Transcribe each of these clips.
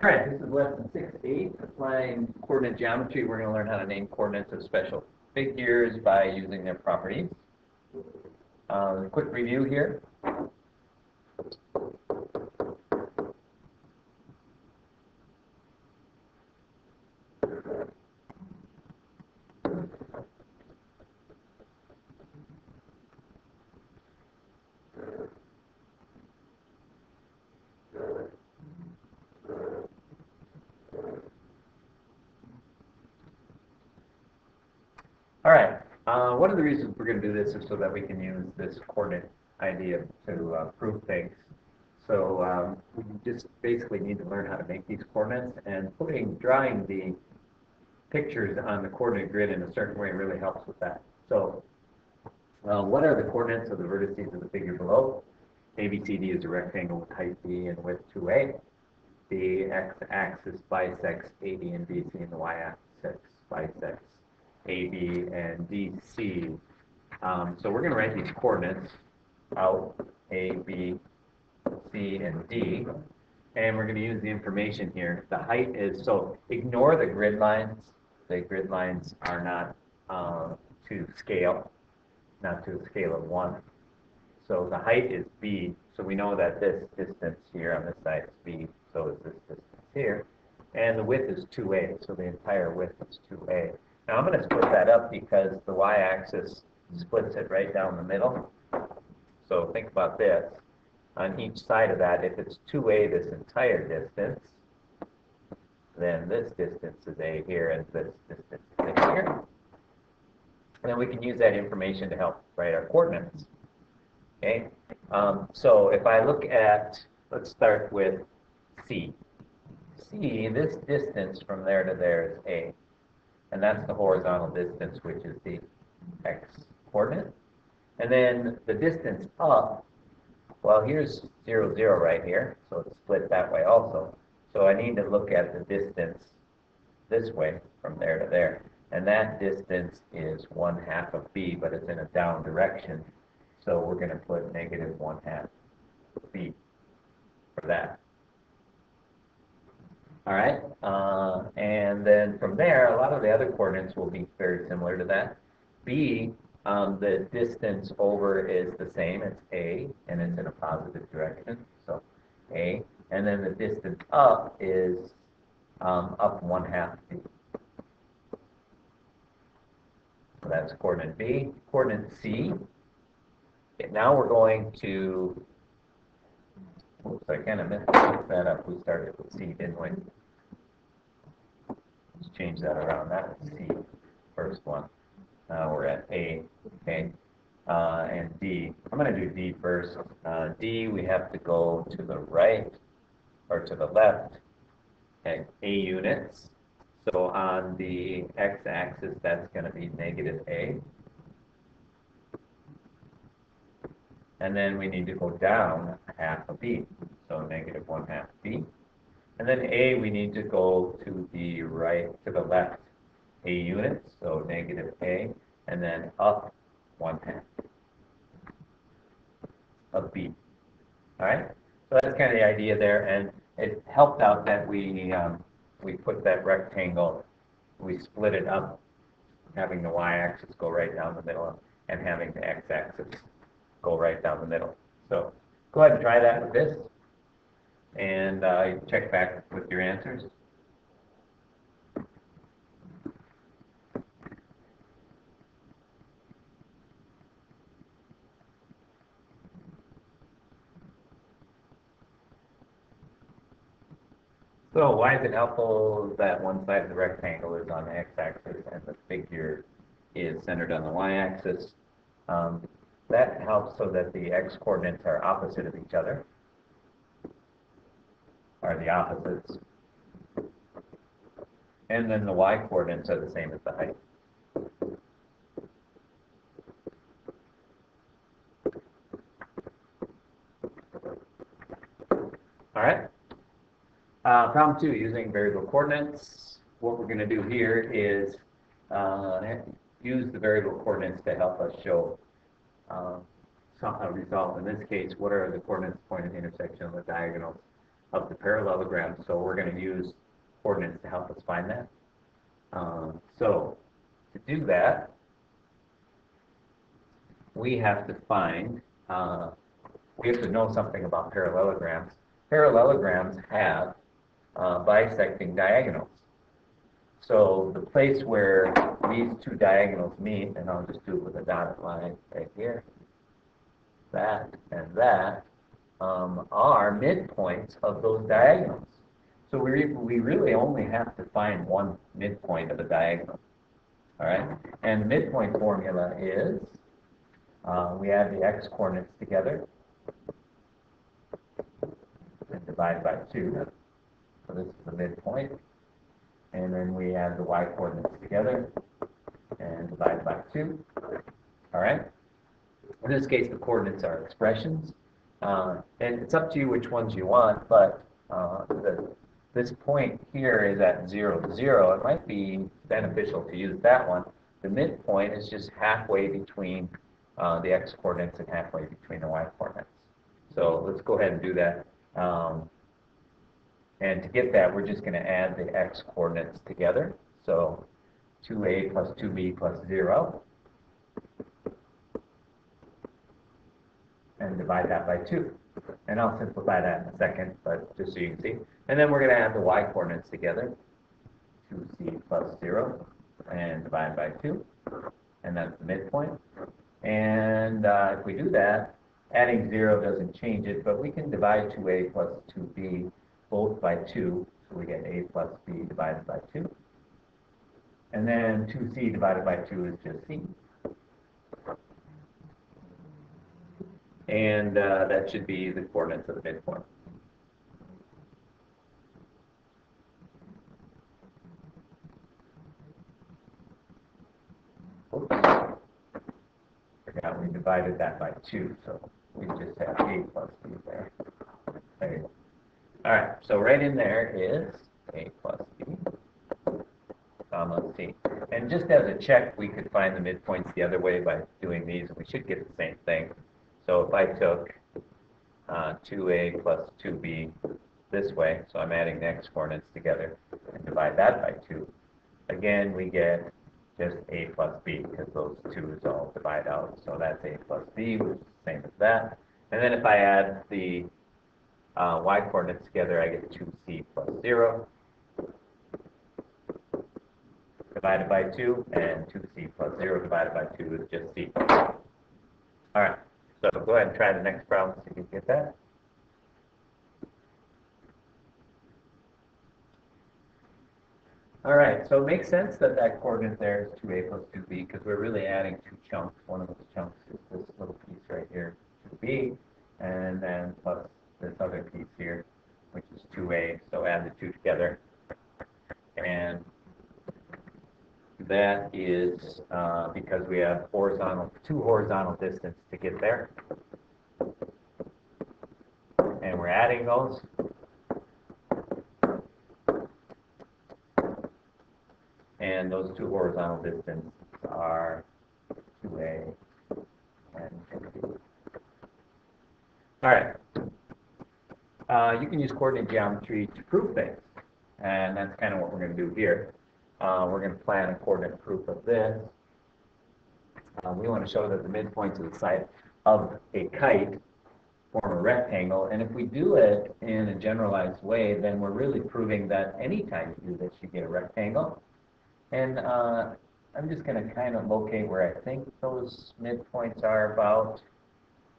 All right, this is lesson 6-8, applying coordinate geometry. We're going to learn how to name coordinates of special figures by using their properties. Quick review here. All right, one of the reasons we're going to do this is so that we can use this coordinate idea to prove things. So we just basically need to learn how to make these coordinates, and drawing the pictures on the coordinate grid in a certain way really helps with that. So what are the coordinates of the vertices of the figure below? ABCD is a rectangle with height B and width 2a. The x-axis bisects AB and BC, and the y-axis bisects AB and DC. So we're going to write these coordinates out, A, B, C, and D, and we're going to use the information here. The height is, so ignore the grid lines. The grid lines are not to scale, not to a scale of 1. So the height is B, so we know that this distance here on this side is B, so is this distance here. And the width is 2a, so the entire width is 2a. Now I'm going to split that up because the y-axis splits it right down the middle. So think about this. On each side of that, if it's 2a this entire distance, then this distance is a here and this distance is a here. And then we can use that information to help write our coordinates. Okay, so if I look at, let's start with C. C, this distance from there to there is A. And that's the horizontal distance, which is the x-coordinate. And then the distance up, well, here's 0, 0 right here, so it's split that way also. So I need to look at the distance this way from there to there. And that distance is 1/2 of B, but it's in a down direction. So we're going to put negative 1/2 B for that. All right, and then from there, a lot of the other coordinates will be very similar to that. B, the distance over is the same. It's A, and it's in a positive direction, so A. And then the distance up is up 1/2 B. So that's coordinate B. Coordinate C. Okay, now we're going to, oops, I kind of messed that up. We started with C, didn't we? Let's change that around. That was C, first one. Now we're at A, okay, and D. I'm going to do D first. D, we have to go to the right, or to the left, at A units. So on the x-axis, that's going to be negative A. And then we need to go down 1/2 of B, so negative 1/2 B. And then A, we need to go to the right, to the left, A units, so negative A, and then up 1/2 of B. All right, so that's kind of the idea there, and it helped out that we put that rectangle, we split it up, having the y-axis go right down the middle, and having the x-axis go right down the middle. So go ahead and try that with this, and check back with your answers. So why is it helpful that one side of the rectangle is on the x-axis and the figure is centered on the y-axis? That helps so that the x-coordinates are opposite of each other, are the opposites. And then the y-coordinates are the same as the height. All right. Problem 2, using variable coordinates. What we're going to do here is use the variable coordinates to help us show a result. In this case, what are the coordinates point at the intersection of the diagonals of the parallelogram. So we're going to use coordinates to help us find that. So to do that, we have to find, we have to know something about parallelograms. Parallelograms have bisecting diagonals. So the place where these two diagonals meet, and I'll just do it with a dotted line right here, that and that, are midpoints of those diagonals. So we really only have to find one midpoint of a diagonal. All right? And the midpoint formula is, we add the x-coordinates together and divide by 2. So this is the midpoint. And then we add the y-coordinates together and divide by 2. All right? In this case, the coordinates are expressions. And it's up to you which ones you want, but this point here is at 0, 0. It might be beneficial to use that one. The midpoint is just halfway between the x-coordinates and halfway between the y-coordinates. So let's go ahead and do that. And to get that, we're just going to add the x-coordinates together. So 2a plus 2b plus 0. And divide that by 2. And I'll simplify that in a second, but just so you can see. And then we're going to add the y-coordinates together. 2c plus 0 and divide by 2. And that's the midpoint. And if we do that, adding 0 doesn't change it, but we can divide 2a plus 2b both by 2. So we get a plus b divided by 2. And then 2c divided by 2 is just c. And that should be the coordinates of the midpoint. Oops. Forgot we divided that by 2, so we just have a plus b there. There you go. All right, so right in there is a plus b, comma c. And just as a check, we could find the midpoints the other way by doing these, and we should get the same thing. So if I took 2a plus 2b this way, so I'm adding the x-coordinates together, and divide that by 2, again, we get just a plus b, because those 2's all divide out. So that's a plus b, which is the same as that. And then if I add the y-coordinates together, I get 2c plus 0, divided by 2, and 2c plus 0 divided by 2 is just c. All right. So go ahead and try the next problem so you can get that. All right, so it makes sense that that coordinate there is 2a plus 2b because we're really adding two chunks. One of those chunks is this little piece right here, 2b, and then plus this other piece here, which is 2a. So add the two together. And that is because we have two horizontal distance to get there. And we're adding those. And those two horizontal distances are 2a and 2b. All right. You can use coordinate geometry to prove things. And that's kind of what we're going to do here. We're going to plan a coordinate proof of this. We want to show that the midpoints of the side of a kite form a rectangle. And if we do it in a generalized way, then we're really proving that anytime you do this, you get a rectangle. And I'm just going to kind of locate where I think those midpoints are about.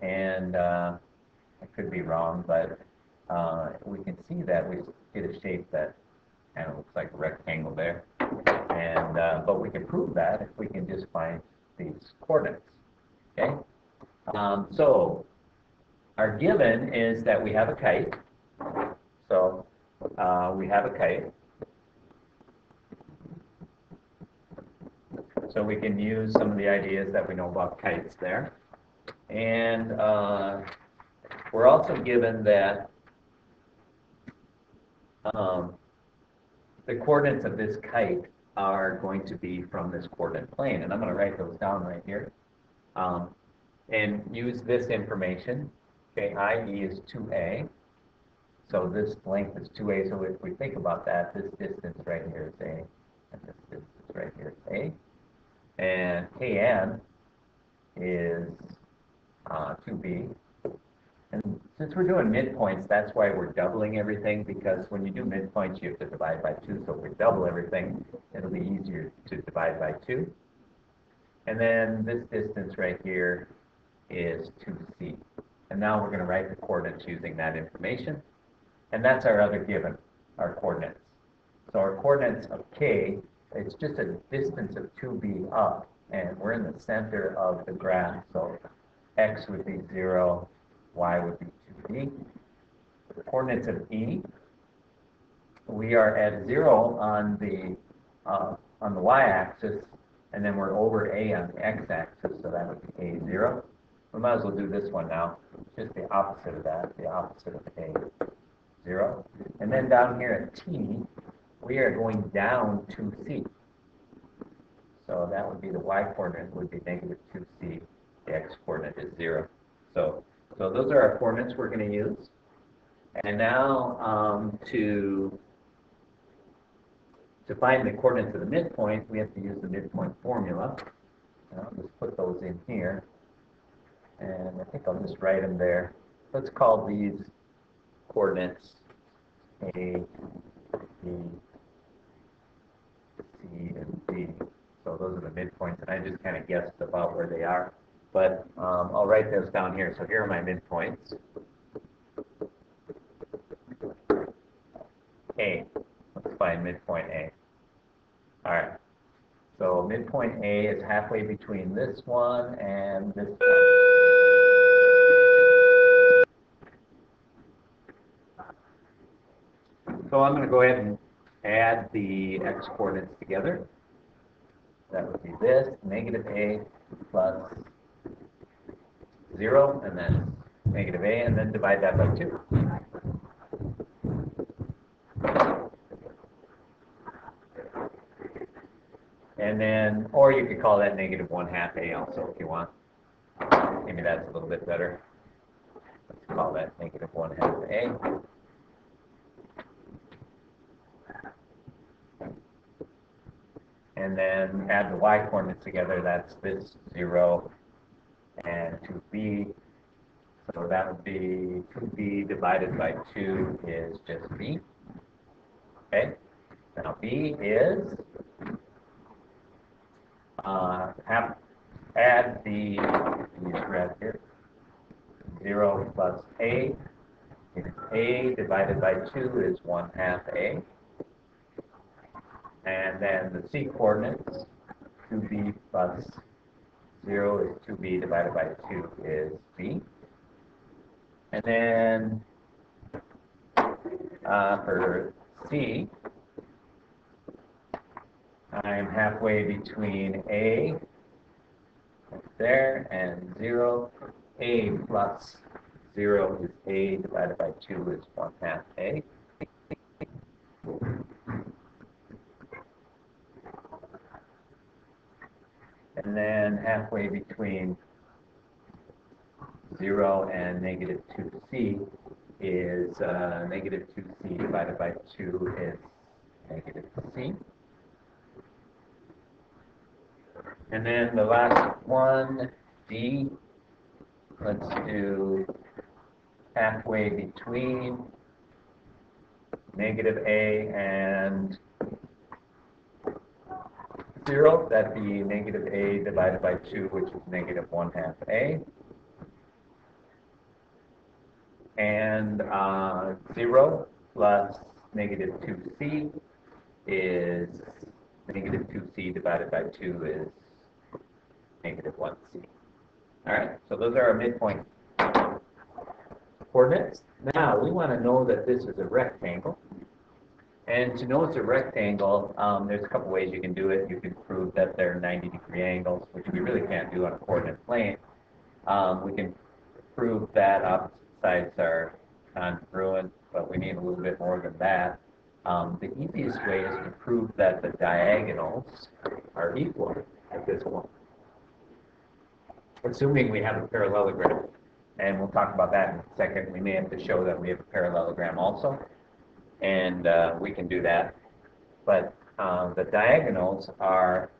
And I could be wrong, but we can see that we get a shape that kind of looks like a rectangle there. And but we can prove that if we can just find these coordinates. Okay. So our given is that we have a kite. So we have a kite. So we can use some of the ideas that we know about kites there. And we're also given that the coordinates of this kite are going to be from this coordinate plane. And I'm going to write those down right here. And use this information. Okay, IE is 2a. So this length is 2a, so if we think about that, this distance right here is a, and this distance right here is a. And kn is 2b. And since we're doing midpoints, that's why we're doubling everything, because when you do midpoints, you have to divide by 2. So if we double everything, it'll be easier to divide by 2. And then this distance right here is 2c. And now we're going to write the coordinates using that information. And that's our other given, our coordinates. So our coordinates of k, it's just a distance of 2b up. And we're in the center of the graph, so x would be 0, y would be 2b. The coordinates of e, we are at 0 on the y-axis, and then we're over a on the x-axis, so that would be a0. We might as well do this one now, just the opposite of that, the opposite of a0. And then down here at t, we are going down to c. So that would be the y-coordinate would be negative 2c, the x-coordinate is 0. So those are our coordinates we're going to use. And now to find the coordinates of the midpoint, we have to use the midpoint formula. I'll just put those in here. And I think I'll just write them there. Let's call these coordinates A, B, C, and D. So those are the midpoints, and I just kind of guessed about where they are. But I'll write those down here. So here are my midpoints. A. Let's find midpoint A. All right. So midpoint A is halfway between this one and this one. So I'm going to go ahead and add the x-coordinates together. That would be this, negative a plus 0, and then negative a, and then divide that by 2. And then, or you could call that negative 1/2 a also if you want. Maybe that's a little bit better. Let's call that negative 1/2 a. And then add the y-coordinates together. That's this 0 and 2b. So that would be 2b divided by 2 is just b. Okay. Now b is add the right here. 0 plus a is a divided by 2 is 1/2 a. And then the c coordinates, 2b plus 0 is 2b divided by 2 is b. And then for c, I'm halfway between a, there, and 0. A plus 0 is a divided by 2 is 1/2 a. And then halfway between 0 and negative 2c is negative 2c divided by 2 is negative c. And then the last one, d, let's do halfway between negative a and 0, that'd be negative a divided by 2, which is negative 1/2 a. And 0 plus negative 2c is negative 2c divided by 2 is negative 1c. All right, so those are our midpoint coordinates. Now, we want to know that this is a rectangle. And to know it's a rectangle, there's a couple ways you can do it. You can prove that they're 90-degree angles, which we really can't do on a coordinate plane. We can prove that opposite sides are congruent, but we need a little bit more than that. The easiest way is to prove that the diagonals are equal at this one, assuming we have a parallelogram. and we'll talk about that in a second. We may have to show that we have a parallelogram also, and we can do that. But the diagonals are